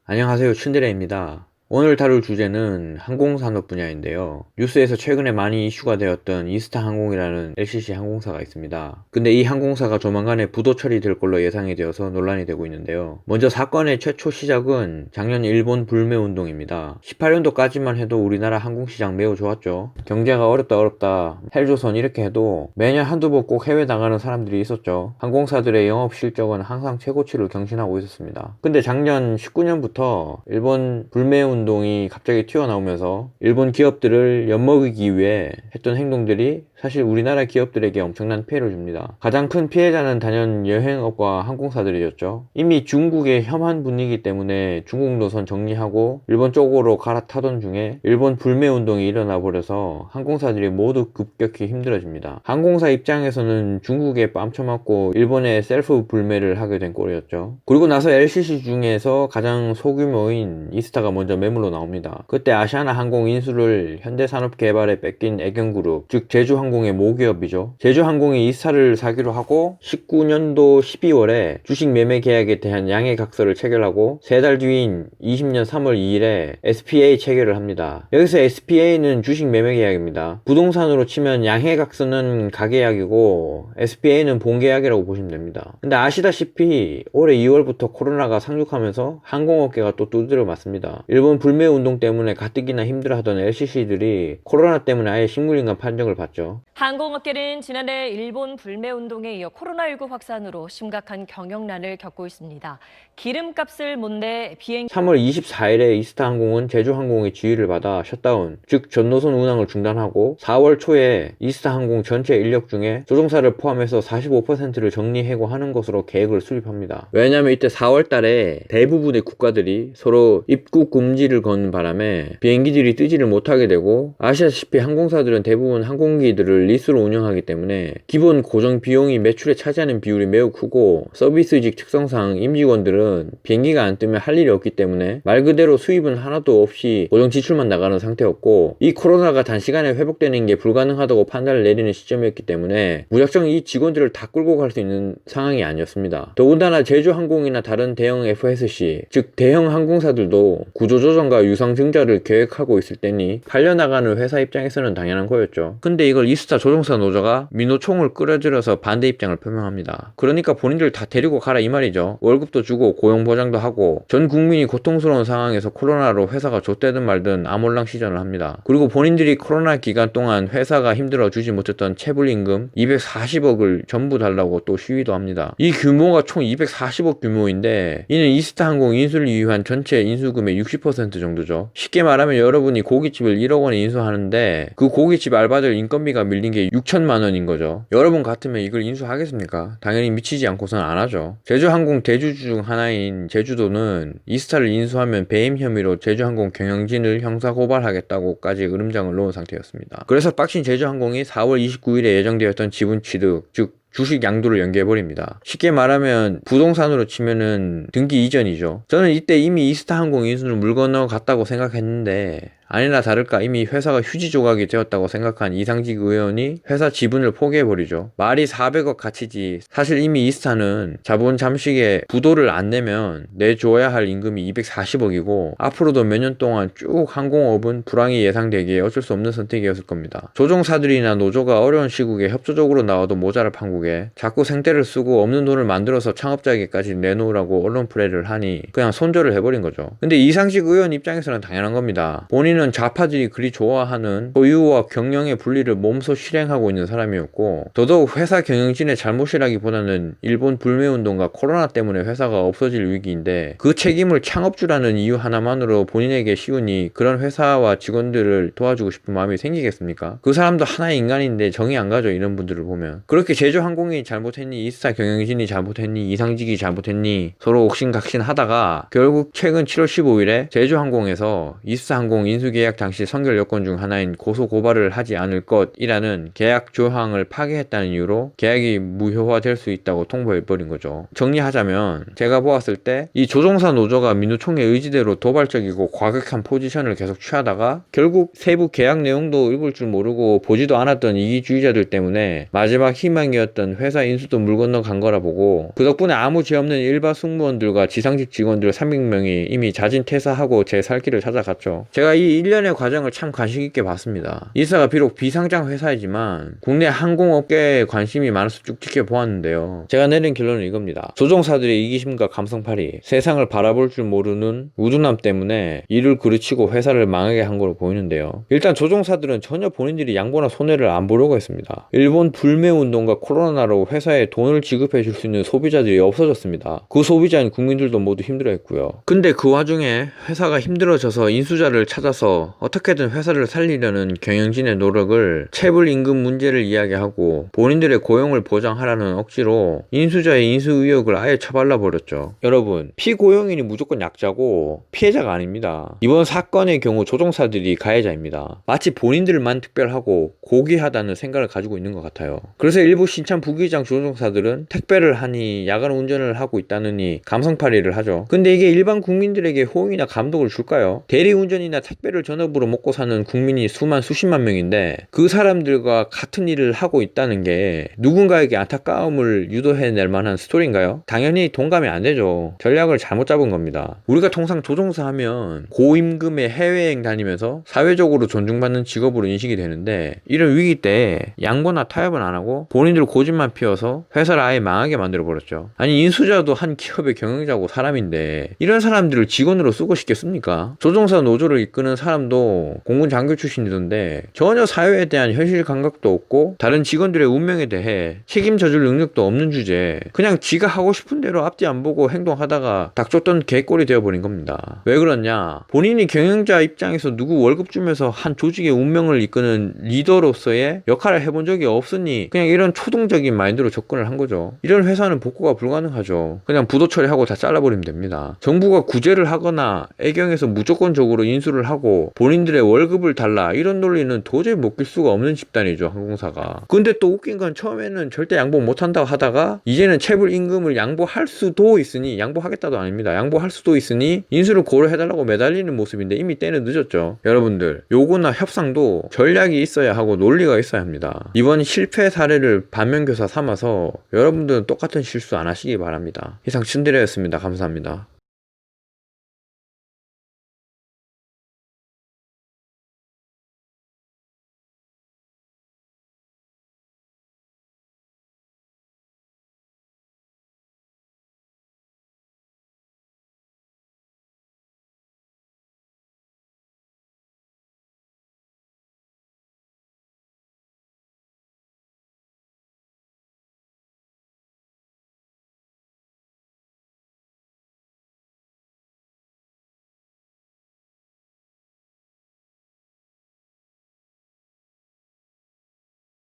안녕하세요. 춘드레입니다. 오늘 다룰 주제는 항공산업 분야인데요. 뉴스에서 최근에 많이 이슈가 되었던 이스타 항공이라는 LCC 항공사가 있습니다. 근데 이 항공사가 조만간에 부도 처리될 걸로 예상이 되어서 논란이 되고 있는데요. 먼저 사건의 최초 시작은 작년 일본 불매 운동입니다. 18년도까지만 해도 우리나라 항공시장 매우 좋았죠. 경제가 어렵다 헬조선 이렇게 해도 매년 한두 번 꼭 해외 나가는 사람들이 있었죠. 항공사들의 영업 실적은 항상 최고치를 경신하고 있었습니다. 근데 작년 19년부터 일본 불매 운동이 갑자기 튀어나오면서 일본 기업들을 엿먹이기 위해 했던 행동들이 사실 우리나라 기업들에게 엄청난 피해를 줍니다. 가장 큰 피해자는 단연 여행업과 항공사들이었죠. 이미 중국의 혐한 분위기 때문에 중국 노선 정리하고 일본 쪽으로 갈아타던 중에 일본 불매 운동이 일어나 버려서 항공사들이 모두 급격히 힘들어집니다. 항공사 입장에서는 중국에 뺨쳐맞고 일본에 셀프 불매를 하게 된 꼴이었죠. 그리고 나서 LCC 중에서 가장 소규모인 이스타가 먼저 매물로 나옵니다. 그때 아시아나 항공 인수를 현대산업개발에 뺏긴 애경그룹, 즉 제주항공의 모기업이죠. 제주항공이 이스타를 사기로 하고 19년도 12월에 주식 매매 계약에 대한 양해각서를 체결하고 3달 뒤인 20년 3월 2일에 SPA 체결을 합니다. 여기서 SPA는 주식 매매 계약입니다. 부동산으로 치면 양해각서는 가계약이고 SPA는 본계약이라고 보시면 됩니다. 근데 아시다시피 올해 2월부터 코로나가 상륙하면서 항공업계가 또 두드려 맞습니다. 일본 불매 운동 때문에 가뜩이나 힘들어하던 LCC들이 코로나 때문에 아예 식물인간 판정을 받죠. 항공업계는 지난해 일본 불매 운동에 이어 코로나19 확산으로 심각한 경영난을 겪고 있습니다. 기름값을 못 내 비행 3월 24일에 이스타항공은 제주항공의 지휘를 받아 셧다운, 즉 전노선 운항을 중단하고 4월 초에 이스타항공 전체 인력 중에 조종사를 포함해서 45%를 정리해고하는 것으로 계획을 수립합니다. 왜냐하면 이때 4월 달에 대부분의 국가들이 서로 입국 금지를 건 바람에 비행기들이 뜨지를 못하게 되고, 아시다시피 항공사들은 대부분 항공기들을 리스로 운영하기 때문에 기본 고정 비용이 매출에 차지하는 비율이 매우 크고, 서비스직 특성상 임직원들은 비행기가 안 뜨면 할 일이 없기 때문에 말 그대로 수입은 하나도 없이 고정 지출만 나가는 상태였고, 이 코로나가 단시간에 회복되는 게 불가능하다고 판단을 내리는 시점이었기 때문에 무작정 이 직원들을 다 끌고 갈 수 있는 상황이 아니었습니다. 더군다나 제주항공이나 다른 대형 FSC, 즉 대형 항공사들도 구조조정과 유상 증자를 계획하고 있을 때니 팔려나가는 회사 입장에서는 당연한 거였죠. 근데 이걸 이스타 조종사 노조가 민노총을 끌어들여서 반대 입장을 표명합니다. 그러니까 본인들 다 데리고 가라 이 말이죠. 월급도 주고 고용보장도 하고 전 국민이 고통스러운 상황에서 코로나로 회사가 좆되든 말든 아몰랑 시전을 합니다. 그리고 본인들이 코로나 기간 동안 회사가 힘들어 주지 못했던 체불임금 240억을 전부 달라고 또 시위도 합니다. 이 규모가 총 240억 규모인데 이는 이스타항공 인수를 위한 전체 인수금의 60% 정도죠. 쉽게 말하면 여러분이 고깃집을 1억 원에 인수하는데 그 고깃집 알바들 인건비가 밀린 게 6천만 원인 거죠. 여러분 같으면 이걸 인수하겠습니까? 당연히 미치지 않고서는 안 하죠. 제주항공 대주주 중 하나인 제주도는 이스타를 인수하면 배임 혐의로 제주항공 경영진을 형사고발하겠다고까지 으름장을 놓은 상태였습니다. 그래서 빡친 제주항공이 4월 29일에 예정되었던 지분 취득, 즉 주식 양도를 연기해버립니다. 쉽게 말하면 부동산으로 치면은 등기 이전이죠. 저는 이때 이미 이스타항공 인수는 물 건너갔다고 생각했는데 아니나 다를까 이미 회사가 휴지 조각이 되었다고 생각한 이상직 의원이 회사 지분을 포기해버리죠. 말이 400억 가치지 사실 이미 이스타는 자본 잠식에 부도를 안 내면 내줘야 할 임금이 240억이고 앞으로도 몇 년 동안 쭉 항공업은 불황이 예상되기에 어쩔 수 없는 선택이었을 겁니다. 조종사들이나 노조가 어려운 시국에 협조적으로 나와도 모자랄 판국에 자꾸 생떼를 쓰고 없는 돈을 만들어서 창업자에게까지 내놓으라고 언론 플레이를 하니 그냥 손절을 해버린 거죠. 근데 이상직 의원 입장에서는 당연한 겁니다. 본인은 좌파들이 그리 좋아하는 소유와 경영의 분리를 몸소 실행하고 있는 사람이었고, 더더욱 회사 경영진의 잘못이라기보다는 일본 불매운동과 코로나 때문에 회사가 없어질 위기인데 그 책임을 창업주라는 이유 하나만으로 본인에게 씌우니 그런 회사와 직원들을 도와주고 싶은 마음이 생기겠습니까? 그 사람도 하나의 인간인데 정이 안 가죠, 이런 분들을 보면. 그렇게 제주항공이 잘못했니, 이스타 경영진이 잘못했니, 이상직이 잘못했니 서로 옥신각신 하다가 결국 최근 7월 15일에 제주항공에서 이스타항공 인수 인수계약 당시 선결 요건 중 하나인 고소고발을 하지 않을 것이라는 계약 조항을 파기했다는 이유로 계약이 무효화될 수 있다고 통보해버린 거죠. 정리하자면 제가 보았을 때 이 조종사 노조가 민노총의 의지대로 도발적이고 과격한 포지션을 계속 취하다가 결국 세부 계약 내용도 읽을 줄 모르고 보지도 않았던 이기주의자들 때문에 마지막 희망이었던 회사 인수도 물 건너 간 거라 보고, 그 덕분에 아무 죄 없는 일반 승무원들과 지상직 직원들 300명이 이미 자진 퇴사하고 제 살 길을 찾아갔죠. 제가 이 일련의 과정을 참 관심 있게 봤습니다. 이사가 비록 비상장 회사이지만 국내 항공업계에 관심이 많아서 쭉 지켜보았는데요. 제가 내린 결론은 이겁니다. 조종사들의 이기심과 감성팔이, 세상을 바라볼 줄 모르는 우둔함 때문에 일을 그르치고 회사를 망하게 한 거로 보이는데요. 일단 조종사들은 전혀 본인들이 양보나 손해를 안 보려고 했습니다. 일본 불매운동과 코로나로 회사에 돈을 지급해 줄 수 있는 소비자들이 없어졌습니다. 그 소비자인 국민들도 모두 힘들어했고요. 근데 그 와중에 회사가 힘들어져서 인수자를 찾아서 어떻게든 회사를 살리려는 경영진의 노력을 체불 임금 문제를 이야기하고 본인들의 고용을 보장하라는 억지로 인수자의 인수 의혹을 아예 처발라 버렸죠. 여러분, 피고용인이 무조건 약자고 피해자가 아닙니다. 이번 사건의 경우 조종사들이 가해자입니다. 마치 본인들만 특별하고 고귀하다는 생각을 가지고 있는 것 같아요. 그래서 일부 신참 부기장 조종사들은 택배를 하니 야간 운전을 하고 있다느니 감성팔이를 하죠. 근데 이게 일반 국민들에게 호응이나 감동을 줄까요? 대리운전이나 택배를 전업으로 먹고 사는 국민이 수십만 명인데 그 사람들과 같은 일을 하고 있다는 게 누군가에게 안타까움을 유도해낼 만한 스토리인가요? 당연히 동감이 안 되죠. 전략을 잘못 잡은 겁니다. 우리가 통상 조종사 하면 고임금의 해외여행 다니면서 사회적으로 존중받는 직업으로 인식이 되는데, 이런 위기 때 양보나 타협은 안 하고 본인들 고집만 피워서 회사를 아예 망하게 만들어버렸죠. 아니, 인수자도 한 기업의 경영자고 사람인데 이런 사람들을 직원으로 쓰고 싶겠습니까? 조종사 노조를 이끄는 사람도 공군 장교 출신이던데 전혀 사회에 대한 현실 감각도 없고 다른 직원들의 운명에 대해 책임져줄 능력도 없는 주제에 그냥 지가 하고 싶은 대로 앞뒤 안 보고 행동하다가 닥쳤던 개꼴이 되어버린 겁니다. 왜 그러냐? 본인이 경영자 입장에서 누구 월급 주면서 한 조직의 운명을 이끄는 리더로서의 역할을 해본 적이 없으니 그냥 이런 초동적인 마인드로 접근을 한 거죠. 이런 회사는 복구가 불가능하죠. 그냥 부도 처리하고 다 잘라버리면 됩니다. 정부가 구제를 하거나 애경에서 무조건적으로 인수를 하고 본인들의 월급을 달라, 이런 논리는 도저히 먹힐 수가 없는 집단이죠, 항공사가. 근데 또 웃긴 건 처음에는 절대 양보 못한다고 하다가 이제는 체불 임금을 양보할 수도 있으니, 양보하겠다도 아닙니다, 양보할 수도 있으니 인수를 고려해달라고 매달리는 모습인데 이미 때는 늦었죠. 여러분들, 요거나 협상도 전략이 있어야 하고 논리가 있어야 합니다. 이번 실패 사례를 반면교사 삼아서 여러분들은 똑같은 실수 안 하시기 바랍니다. 이상 춘대레였습니다. 감사합니다.